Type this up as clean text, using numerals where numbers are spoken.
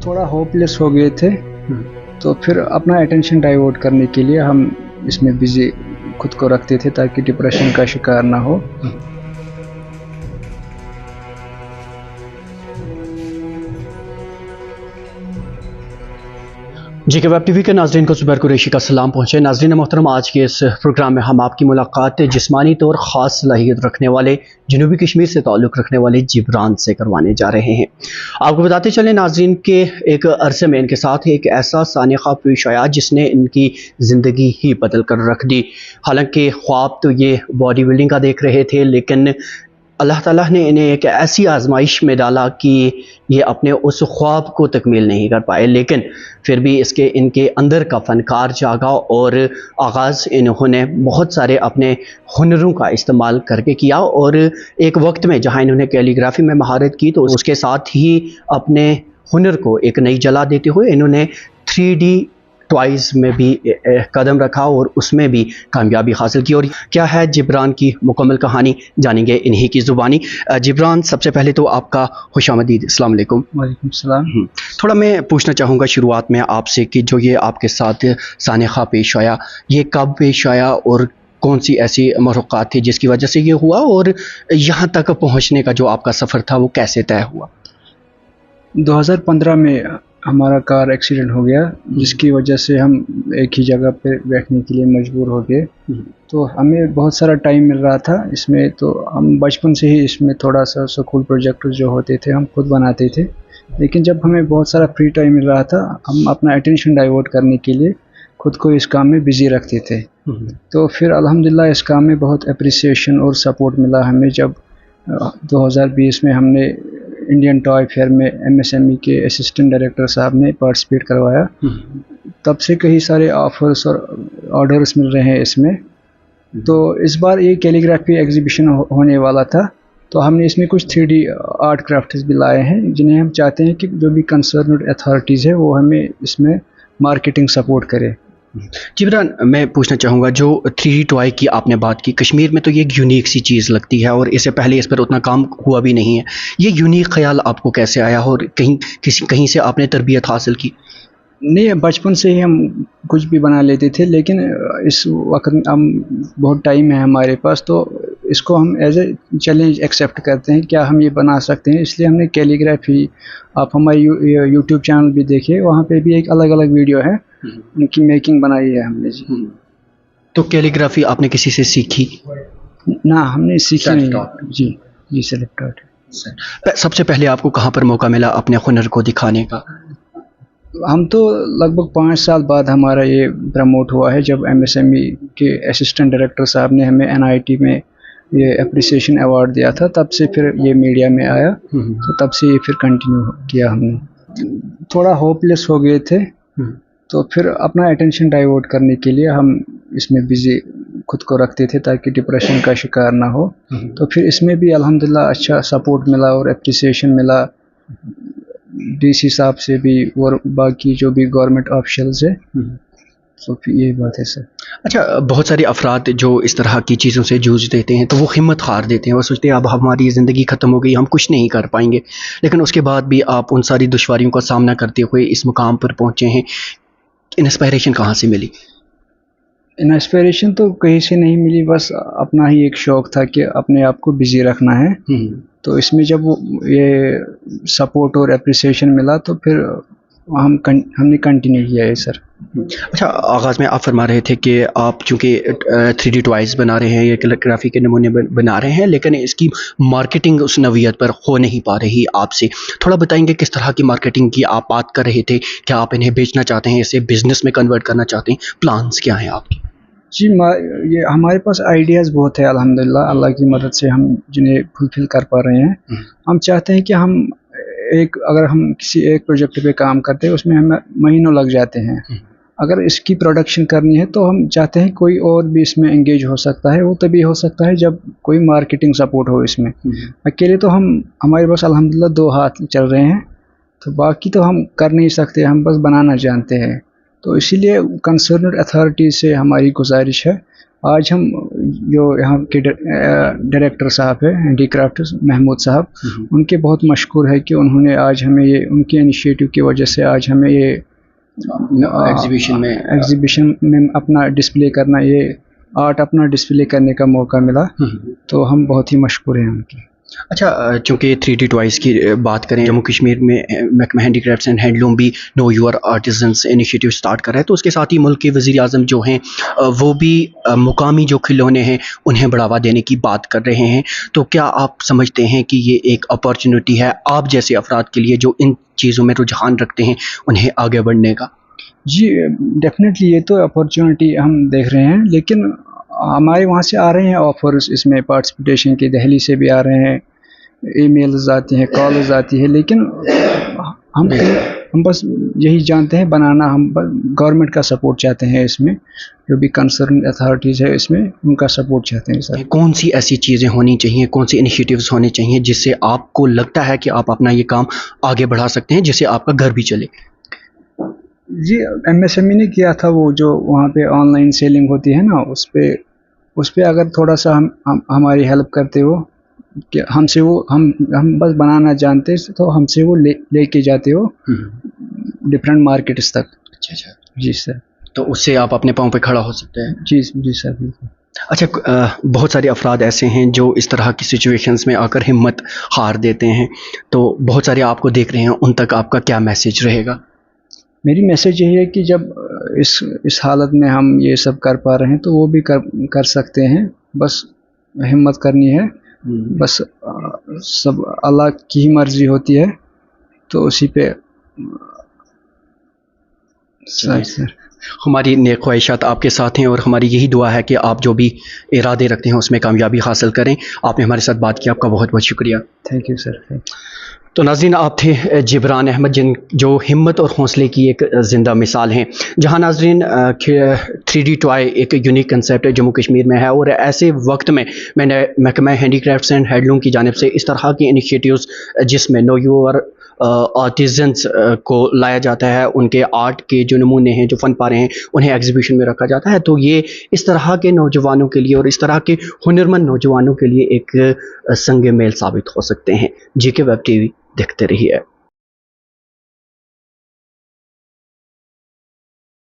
थोड़ा होपलेस हो गए थे, तो फिर अपना अटेंशन डाइवर्ट करने के लिए हम इसमें बिजी खुद को रखते थे ताकि डिप्रेशन का शिकार ना हो। जी के वेब टीवी के नाजरीन को ज़ुबैर कुरैशी का सलाम पहुँचे। नाजरीन मोहतरम, आज के इस प्रोग्राम में हम आपकी मुलाकात जिस्मानी तौर ख़ास सलाहियत रखने वाले जनूबी कश्मीर से ताल्लुक़ रखने वाले जिब्रान से करवाने जा रहे हैं। आपको बताते चलें नाजरीन के एक अरसे में इनके साथ एक ऐसा सानिखा पेश आया जिसने इनकी ज़िंदगी ही बदल कर रख दी। हालांकि ख्वाब तो ये बॉडी बिल्डिंग का देख रहे थे, लेकिन अल्लाह ताला ने इन्हें एक ऐसी आजमाइश में डाला कि ये अपने उस ख्वाब को तकमील नहीं कर पाए, लेकिन फिर भी इनके अंदर का फ़नकार जागा और आगाज़ इन्होंने बहुत सारे अपने हुनरों का इस्तेमाल करके किया। और एक वक्त में जहाँ इन्होंने कैलीग्राफी में महारत की, तो उसके साथ ही अपने हुनर को एक नई जला देते हुए इन्होंने 3D टॉयज़ में भी कदम रखा और उसमें भी कामयाबी हासिल की। और क्या है जिब्रान की मुकम्मल कहानी, जानेंगे इन्हीं की ज़ुबानी। जिब्रान, सबसे पहले तो आपका खुशामदीद। अस्सलाम वालेकुम। वालेकुम सलाम। थोड़ा मैं पूछना चाहूँगा शुरुआत में आपसे कि जो ये आपके साथ सानिखा पेश आया, ये कब पेश आया और कौन सी ऐसी मरक़ात थी जिसकी वजह से ये हुआ, और यहाँ तक पहुँचने का जो आपका सफ़र था वो कैसे तय हुआ? 2015 में हमारा कार एक्सीडेंट हो गया, जिसकी वजह से हम एक ही जगह पे बैठने के लिए मजबूर हो गए। तो हमें बहुत सारा टाइम मिल रहा था इसमें, तो हम बचपन से ही इसमें थोड़ा सा स्कूल प्रोजेक्ट जो होते थे हम खुद बनाते थे। लेकिन जब हमें बहुत सारा फ्री टाइम मिल रहा था, हम अपना अटेंशन डाइवर्ट करने के लिए खुद को इस काम में बिज़ी रखते थे। तो फिर अल्हम्दुलिल्लाह इस काम में बहुत अप्रिसिएशन और सपोर्ट मिला हमें। जब 2020 में हमने इंडियन टॉय फेयर में MSME के असिस्टेंट डायरेक्टर साहब ने पार्टिसिपेट करवाया, तब से कई सारे ऑफर्स और ऑर्डर्स मिल रहे हैं इसमें। तो इस बार ये कैलीग्राफी एग्जीबिशन होने वाला था, तो हमने इसमें कुछ 3D आर्ट क्राफ्ट्स भी लाए हैं, जिन्हें हम चाहते हैं कि जो भी कंसर्न्ड अथॉरिटीज़ है वो हमें इसमें मार्केटिंग सपोर्ट करे। जिब्रान, मैं पूछना चाहूँगा, जो 3D टॉय की आपने बात की, कश्मीर में तो ये एक यूनिक सी चीज़ लगती है और इससे पहले इस पर उतना काम हुआ भी नहीं है। ये यूनिक ख्याल आपको कैसे आया और कहीं से आपने तरबियत हासिल की? नहीं, बचपन से ही हम कुछ भी बना लेते थे, लेकिन इस वक्त हम बहुत टाइम है हमारे पास, तो इसको हम एज ए चैलेंज एक्सेप्ट करते हैं, क्या हम ये बना सकते हैं। इसलिए हमने कैलीग्राफी, आप हमारे यूट्यूब चैनल भी देखिए, वहाँ पे भी एक अलग अलग वीडियो है, उनकी मेकिंग बनाई है हमने जी। तो कैलीग्राफी आपने किसी से सीखी? ना, हमने सीखी नहीं जी सेल्फ टॉट। सबसे पहले आपको कहाँ पर मौका मिला अपने हुनर को दिखाने का? हम तो लगभग 5 साल बाद हमारा ये प्रमोट हुआ है, जब MSME के असिस्टेंट डायरेक्टर साहब ने हमें NIT में ये अप्रिसिएशन अवार्ड दिया था। तब से फिर ये मीडिया में आया, तो तब से ये फिर कंटिन्यू किया हमने। थोड़ा होपलेस हो गए थे, तो फिर अपना अटेंशन डाइवर्ट करने के लिए हम इसमें बिजी खुद को रखते थे ताकि डिप्रेशन का शिकार ना हो। तो फिर इसमें भी अल्हम्दुलिल्लाह अच्छा सपोर्ट मिला और अप्रिसिएशन मिला DC साहब से भी और बाकी जो भी गवर्नमेंट ऑफिशियल्स है। तो फिर यही बात है सर। अच्छा, बहुत सारे अफराद जो इस तरह की चीज़ों से जूझ देते हैं, तो वो हिम्मत हार देते हैं, वो सोचते हैं अब हमारी ज़िंदगी ख़त्म हो गई, हम कुछ नहीं कर पाएंगे। लेकिन उसके बाद भी आप उन सारी दुश्वारियों का सामना करते हुए इस मुकाम पर पहुँचे हैं। इंस्पायरेशन कहाँ से मिली? इंस्पिरेशन तो कहीं से नहीं मिली, बस अपना ही एक शौक़ था कि अपने आप को बिज़ी रखना है। तो इसमें जब ये सपोर्ट और अप्रिसिएशन मिला, तो फिर हमने कंटिन्यू किया है सर। अच्छा, आगाज़ में आप फरमा रहे थे कि आप चूँकि 3D टॉयज़ बना रहे हैं, ये कैलीग्राफी के नमूने बना रहे हैं, लेकिन इसकी मार्केटिंग उस नौइयत पर हो नहीं पा रही आपसे। थोड़ा बताएंगे किस तरह की मार्केटिंग की आप बात कर रहे थे? क्या आप इन्हें बेचना चाहते हैं, इसे बिज़नेस में कन्वर्ट करना चाहते हैं? प्लान्स क्या हैं आपके? जी, ये हमारे पास आइडियाज़ बहुत है अल्हम्दुलिल्लाह, अल्लाह की मदद से हम जिन्हें फुलफ़िल कर पा रहे हैं। हम चाहते हैं कि अगर हम किसी एक प्रोजेक्ट पे काम करते हैं, उसमें हमें महीनों लग जाते हैं। अगर इसकी प्रोडक्शन करनी है, तो हम चाहते हैं कोई और भी इसमें एंगेज हो सकता है। वो तभी हो सकता है जब कोई मार्केटिंग सपोर्ट हो इसमें। अकेले तो हमारे पास अल्हम्दुलिल्लाह 2 हाथ चल रहे हैं, तो बाकी तो हम कर नहीं सकते, हम बस बनाना जानते हैं। तो इसीलिए कंसर्न्ड अथॉरिटी से हमारी गुजारिश है, आज हम जो यहाँ के डायरेक्टर साहब है हैंडी क्राफ्ट महमूद साहब, उनके बहुत मशहूर है कि उन्होंने आज हमें ये उनके इनिशिएटिव की वजह से आज हमें ये एग्जीबिशन में अपना डिस्प्ले करना, ये आर्ट अपना डिस्प्ले करने का मौका मिला, तो हम बहुत ही मशहूर हैं उनके। अच्छा, चूँकि 3D टॉयज़ की बात करें, जम्मू कश्मीर में महकमा हैंडीक्राफ्ट्स एंड हैंडलूम भी know your artisans initiative start कर रहा है, तो उसके साथ ही मुल्क के वज़ीर आज़म जो हैं वो भी मुकामी जो खिलौने हैं उन्हें बढ़ावा देने की बात कर रहे हैं। तो क्या आप समझते हैं कि ये एक अपॉर्चुनिटी है आप जैसे अफराद के लिए जो इन चीज़ों में रुझान रखते हैं उन्हें आगे बढ़ने का? जी डेफिनेटली ये तो अपॉर्चुनिटी हम देख रहे हैं, लेकिन हमारे वहाँ से आ रहे हैं ऑफर्स इसमें पार्टिसिपेशन की, दिल्ली से भी आ रहे हैं, ईमेल्स आती हैं, कॉल्स आती है, लेकिन हम बस यही जानते हैं बनाना, हम गवर्नमेंट का सपोर्ट चाहते हैं इसमें, जो भी कंसर्न अथॉरिटीज़ है इसमें उनका सपोर्ट चाहते हैं सर। कौन सी ऐसी चीज़ें होनी चाहिए, कौन सी इनिशिएटिव्स होने चाहिए जिससे आपको लगता है कि आप अपना ये काम आगे बढ़ा सकते हैं, जिससे आपका घर भी चले? जी MSME ने किया था, वो जो वहाँ पे ऑनलाइन सेलिंग होती है ना, उस पे अगर थोड़ा सा हम हमारी हेल्प करते हो कि हमसे वो हम बस बनाना जानते, तो हमसे वो लेके जाते हो डिफरेंट मार्केट्स तक। अच्छा जी सर, तो उससे आप अपने पाँव पे खड़ा हो सकते हैं। जी सर बिल्कुल। अच्छा, बहुत सारे अफराद ऐसे हैं जो इस तरह की सिचुएशंस में आकर हिम्मत हार देते हैं, तो बहुत सारे आपको देख रहे हैं, उन तक आपका क्या मैसेज रहेगा? मेरी मैसेज यही है कि जब इस हालत में हम ये सब कर पा रहे हैं तो वो भी कर सकते हैं, बस हिम्मत करनी है, बस सब अल्लाह की ही मर्जी होती है, तो उसी पे सर। हमारी नेक ख्वाहिशात आपके साथ हैं और हमारी यही दुआ है कि आप जो भी इरादे रखते हैं उसमें कामयाबी हासिल करें। आपने हमारे साथ बात की, आपका बहुत बहुत शुक्रिया। Thank you sir. तो नाज़रीन, आप थे जिब्रान अहमद, जो हिम्मत और हौसले की एक ज़िंदा मिसाल हैं। जहां नाज़रीन 3D टॉय एक यूनिक कंसेप्ट जम्मू कश्मीर में है, और ऐसे वक्त में मैंने महकमा हैंडीक्राफ्ट्स एंड हैंडलूम की जानिब से इस तरह के इनिशिएटिव्स जिसमें नो योर आर्टिजन्स को लाया जाता है, उनके आर्ट के जो नमूने हैं, जो फ़न पारे हैं, उन्हें एग्जीबिशन में रखा जाता है, तो ये इस तरह के नौजवानों के लिए और इस तरह के हुनरमंद नौजवानों के लिए एक संग मेल साबित हो सकते हैं। GK वेब TV देखते रहिए।